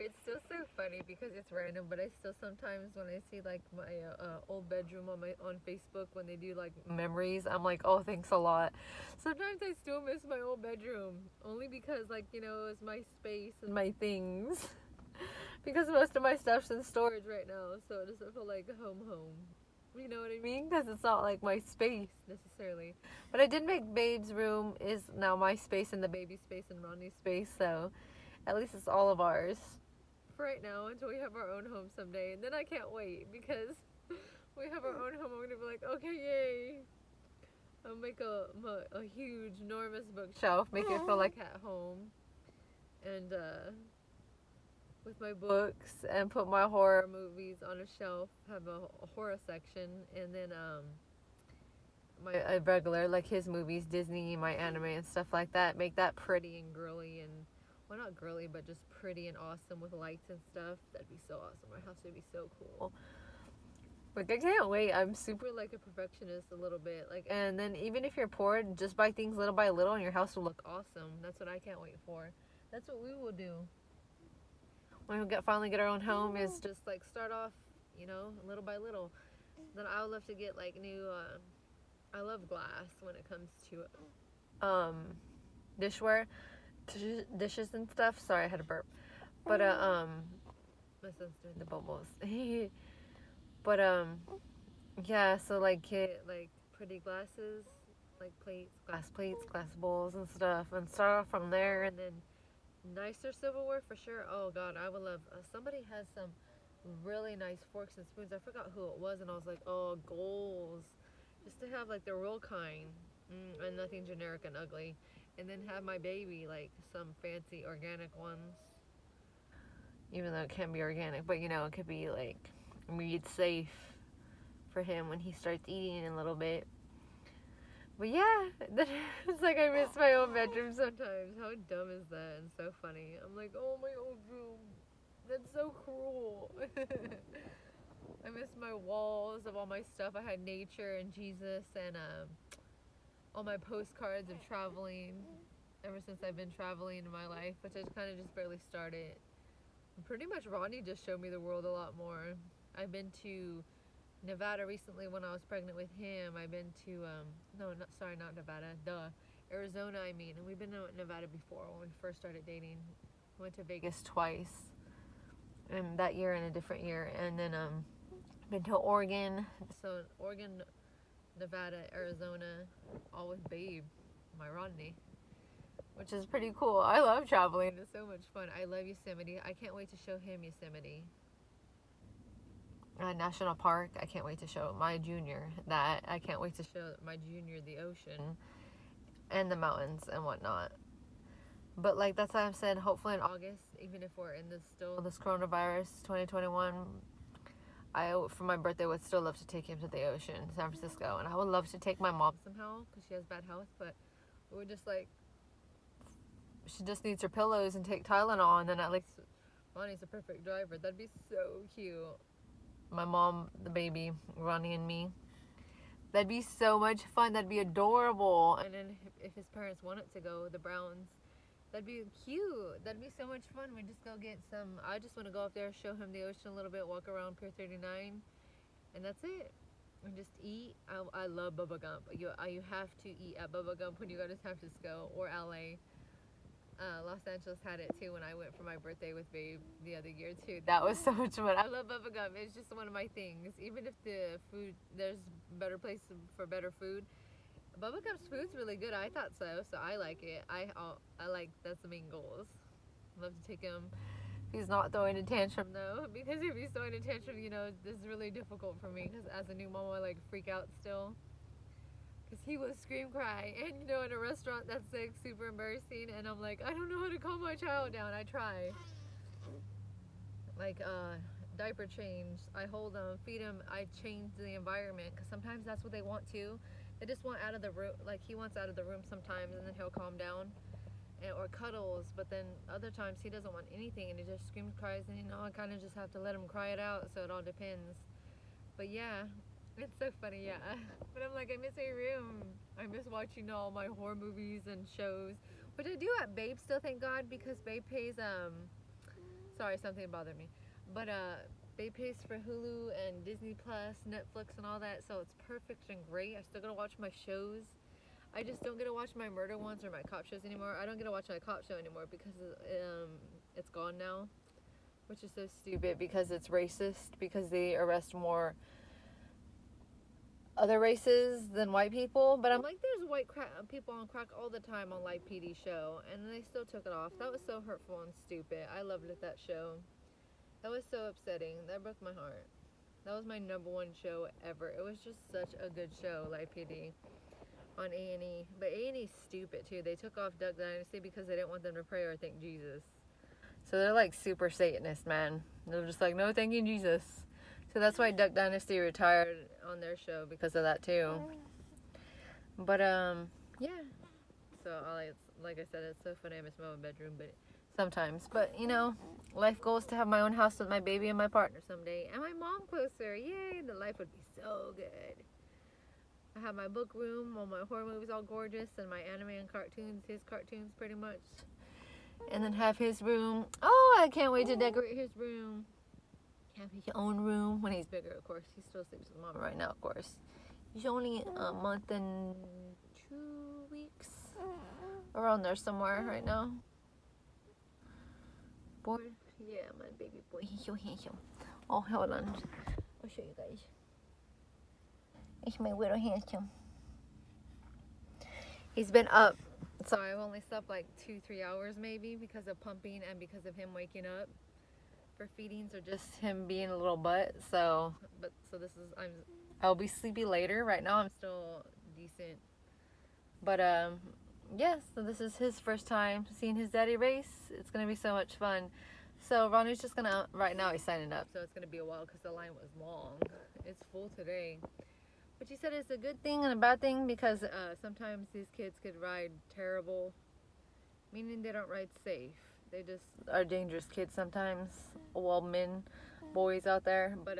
It's still so funny because it's random, but I still sometimes when I see like my old bedroom on Facebook when they do like memories, I'm like, oh, thanks a lot. Sometimes I still miss my old bedroom only because like it's my space and my things. Because most of my stuff's in storage right now, so it doesn't feel like home. You know what I mean? Because it's not like my space necessarily. But I did make Babe's room is now my space and the baby space and Ronnie's space, so at least it's all of ours for right now until we have our own home someday. And then I can't wait because we have our own home. I'm gonna be like, okay, yay! I'll make a huge, enormous bookshelf, make it feel like at home, and with my books, and put my horror movies on a shelf. Have a horror section, and then my a regular like his movies, Disney, my anime and stuff like that. Make that pretty and girly and well, not girly, but just pretty and awesome with lights and stuff. That'd be so awesome. My house would be so cool. Like I can't wait. I'm super like a perfectionist a little bit. Like, and then even if you're poor, just buy things little by little, and your house will look awesome. That's what I can't wait for. That's what we will do when we finally get our own home. Is just like start off, little by little. Then I would love to get like new. I love glass when it comes to dishware, dishes and stuff. Sorry, I had a burp. But my son's doing the bubbles. But yeah. So like get like pretty glasses, like plates, glass bowls and stuff, and start off from there, and then nicer silverware for sure. Oh God, I would love. Somebody has some really nice forks and spoons. I forgot who it was, and I was like, oh, goals, just to have like the real kind, and nothing generic and ugly, and then have my baby like some fancy organic ones. Even though it can be organic, but it could be like meat safe for him when he starts eating in a little bit. But yeah, it's like I miss my own bedroom sometimes. How dumb is that? And so funny. I'm like, oh, my old room. That's so cruel. I miss my walls of all my stuff. I had nature and Jesus and all my postcards of traveling ever since I've been traveling in my life, which I kind of just barely started. Pretty much Ronnie just showed me the world a lot more. I've been to Nevada recently when I was pregnant with him. I've been to no, not Nevada, Arizona. I mean, and we've been to Nevada before when we first started dating. Went to Vegas twice, and that year and a different year, and then been to Oregon. So Oregon, Nevada, Arizona, all with Babe, my Rodney, which is pretty cool. I love traveling. It's so much fun. I love Yosemite. I can't wait to show him Yosemite. National Park. I can't wait to show my junior that. I can't wait to show my junior the ocean and the mountains and whatnot. But like that's why I've said hopefully in August, even if we're in this coronavirus 2021, I for my birthday would still love to take him to the ocean, San Francisco, and I would love to take my mom somehow because she has bad health, but we would just like she just needs her pillows and take Tylenol, and then at least Ronnie's a perfect driver. That'd be so cute. My mom, the baby, Ronnie, and me. That'd be so much fun. That'd be adorable. And then if his parents wanted to go, the Browns, that'd be cute. That'd be so much fun. We just go get some. I just want to go up there, show him the ocean a little bit, walk around Pier 39, and that's it. And just eat. I love Bubba Gump. You have to eat at Bubba Gump when you go to San Francisco or LA. Los Angeles had it too when I went for my birthday with Babe the other year too. That was so much fun. I love Bubba Gum. It's just one of my things. Even if the food, there's better place for better food. Bubba Gum's food's really good. I thought so, so I like it. I like that's the main goals. Love to take him. He's not throwing a tantrum though, because if he's throwing a tantrum, this is really difficult for me. Because as a new mom, I like freak out still. Because he would scream cry, and in a restaurant that's like super embarrassing, and I'm like, I don't know how to calm my child down. I try, like diaper change, I hold them, feed them, I change the environment because sometimes that's what they want to. They just want out of the room. Like he wants out of the room sometimes, and then he'll calm down, or cuddles. But then other times he doesn't want anything, and he just screams, cries, and I kind of just have to let him cry it out. So it all depends. But yeah, it's so funny, yeah. But I'm like, I miss my room. I miss watching all my horror movies and shows, which I do at Babe still, thank God, because Babe pays Sorry, something bothered me. But they pays for Hulu and Disney Plus, Netflix, and all that, so it's perfect and great. I still gotta watch my shows. I just don't get to watch my murder ones or my cop shows anymore. I don't get to watch my cop show anymore because it's gone now, which is so stupid because it's racist because they arrest more other races than white people. But I'm like, there's white people on crack all the time on Live PD show, and they still took it off. That was so hurtful and stupid. I loved it, that show. That was so upsetting. That broke my heart. That was my number one show ever. It was just such a good show, Live PD on A&E. But A&E's stupid too. They took off Duck Dynasty because they didn't want them to pray or thank Jesus. So they're like super Satanist, man. They're just like, no thanking Jesus. So that's why Duck Dynasty retired on their show because of that too. But yeah. So like I said, it's so funny I miss my own bedroom, but sometimes. But you know, life goal is to have my own house with my baby and my partner someday, and my mom closer. Yay! The life would be so good. I have my book room, all my horror movies all gorgeous, and my anime and cartoons, his cartoons pretty much. And then have his room. Oh, I can't wait to decorate his room. Have his own room when he's bigger, of course. He still sleeps with mama right now, of course. He's only a month and 2 weeks. Around there somewhere right now. Boy, yeah, my baby boy. He's so handsome. Oh, hold on. I'll show you guys. It's my little handsome. He's been up. So I've only slept like 2-3 hours maybe because of pumping and because of him waking up for feedings or just him being a little butt. So this is I'll be sleepy later. Right now I'm still decent. But yeah, so this is his first time seeing his daddy race. It's gonna be so much fun. So Ronnie's just gonna, right now he's signing up, so it's gonna be a while because the line was long. It's full today. But she said it's a good thing and a bad thing because sometimes these kids could ride terrible, meaning they don't ride safe. They just are dangerous kids sometimes. Well, boys out there. But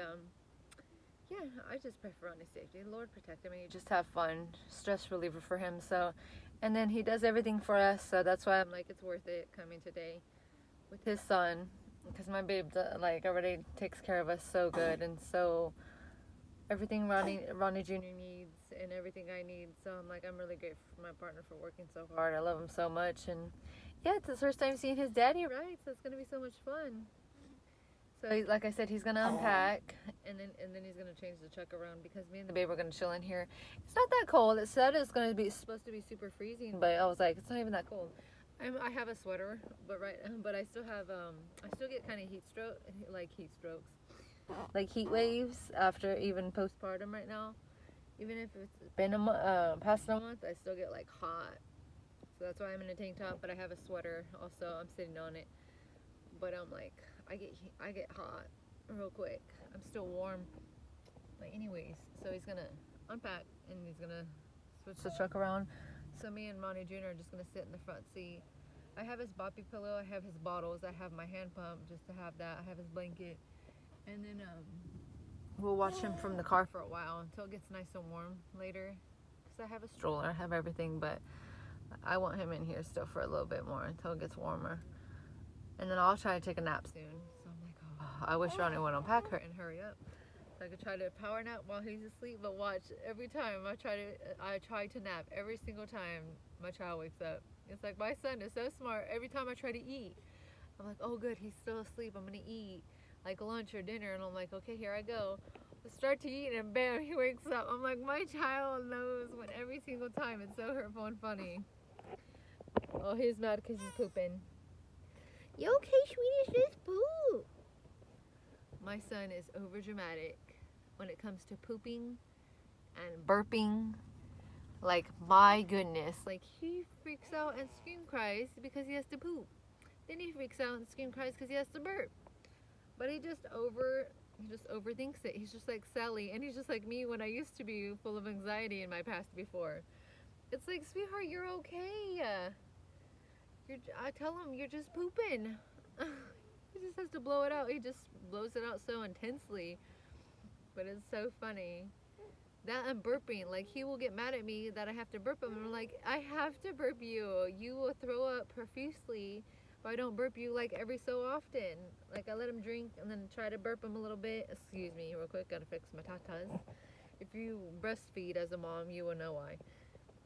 yeah, I just pray for Ronnie's safety. Lord protect him and you just have fun. Stress reliever for him. So, and then he does everything for us. So that's why I'm like, it's worth it coming today with his son. Because my babe like already takes care of us so good and so everything Ronnie Jr. needs and everything I need. So I'm like, I'm really grateful for my partner for working so hard. I love him so much. And yeah, it's his first time seeing his daddy, right? So it's gonna be so much fun. So like I said, he's gonna unpack and then he's gonna change the truck around because me and the babe are gonna chill in here. It's not that cold. It said it's supposed to be super freezing, but I was like, it's not even that cold. I have a sweater, but I still have I still get kind of heat strokes, like heat waves after even postpartum right now. Even if it's been past a month, I still get like hot. So that's why I'm in a tank top, but I have a sweater also. I'm sitting on it, but I'm like, I get hot real quick. I'm still warm. But anyways, so he's gonna unpack and he's gonna switch the truck around. So me and Ronnie Jr. are just gonna sit in the front seat. I have his boppy pillow. I have his bottles. I have my hand pump just to have that. I have his blanket, and then we'll watch him from the car for a while until it gets nice and warm later. Cause I have a stroller. I have everything, but I want him in here still for a little bit more until it gets warmer. And then I'll try to take a nap soon. So I'm like, oh, I wish Ronnie would unpack her and hurry up. So I could try to power nap while he's asleep, but watch, every time I try to nap, every single time my child wakes up. It's like my son is so smart. Every time I try to eat, I'm like, oh good, he's still asleep. I'm gonna eat like lunch or dinner, and I'm like, okay, here I go. I start to eat, and bam, he wakes up. I'm like, my child knows when every single time. It's so hurtful and funny. Oh, he's mad because he's pooping. You okay, sweetie? It's just poop. My son is over dramatic when it comes to pooping and burping. Like, my goodness. Like, he freaks out and scream cries because he has to poop. Then he freaks out and scream cries because he has to burp. But he just overthinks it. He's just like Sally, and he's just like me when I used to be full of anxiety in my past before. It's like, sweetheart, you're okay. I tell him you're just pooping. He just has to blow it out. He just blows it out so intensely. But it's so funny. That I'm burping. Like, he will get mad at me that I have to burp him. And I'm like, I have to burp you. You will throw up profusely Or I don't burp you like every so often. Like I let him drink and then try to burp him a little bit. Excuse me, real quick, gotta fix my tatas. If you breastfeed as a mom, you will know why.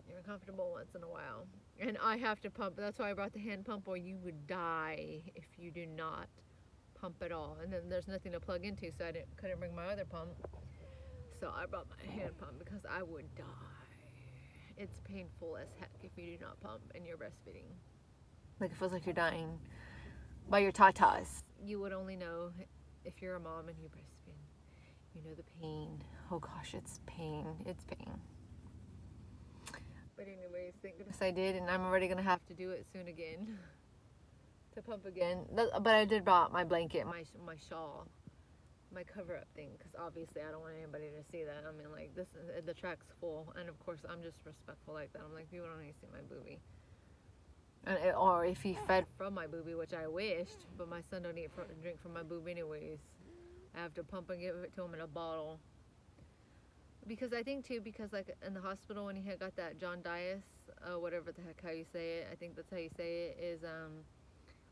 You're uncomfortable once in a while. And I have to pump. That's why I brought the hand pump, or you would die if you do not pump at all. And then there's nothing to plug into, so couldn't bring my other pump. So I brought my hand pump because I would die. It's painful as heck if you do not pump and you're breastfeeding. Like it feels like you're dying by your tatas. You would only know if you're a mom and you breastfeed. You know the pain. Oh gosh, it's pain. It's pain. But anyways, thank goodness I did, and I'm already gonna have to do it soon again. To pump again. But I did brought my blanket, my shawl, my cover-up thing, because obviously I don't want anybody to see that. I mean, like, the track's full, and of course I'm just respectful like that. I'm like, people don't need to see my boobie. Or if he fed from my boobie, which I wished, but my son don't drink from my boob anyways. I have to pump and give it to him in a bottle. Because I think too, because like in the hospital when he had got that jaundice, whatever the heck how you say it, I think that's how you say it, is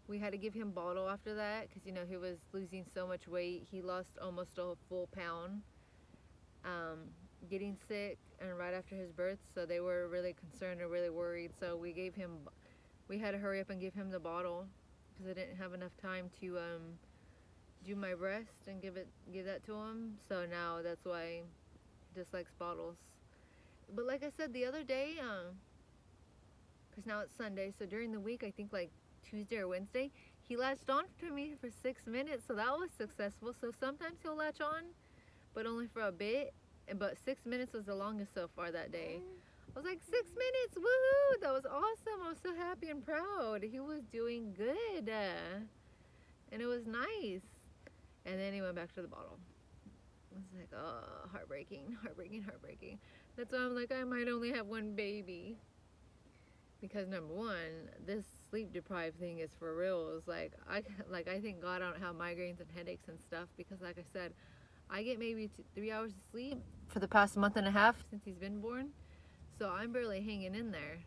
we had to give him bottle after that, because you know he was losing so much weight. He lost almost a full pound, getting sick, and right after his birth, so they were really concerned and really worried. So we had to hurry up and give him the bottle because I didn't have enough time to do my breast and give that to him. So now that's why he dislikes bottles. But like I said the other day, because now it's Sunday, so during the week, I think like Tuesday or Wednesday, he latched on to me for 6 minutes, so that was successful. So sometimes he'll latch on, but only for a bit. But 6 minutes was the longest so far that day. I was like, 6 minutes, woohoo! That was awesome. I was so happy and proud. He was doing good, and it was nice. And then he went back to the bottle. I was like, oh, heartbreaking, heartbreaking, heartbreaking. That's why I'm like, I might only have one baby. Because number one, this sleep deprived thing is for real. It's like I thank God I don't have migraines and headaches and stuff, because like I said, I get maybe 3 hours of sleep for the past month and a half since he's been born. So I'm barely hanging in there.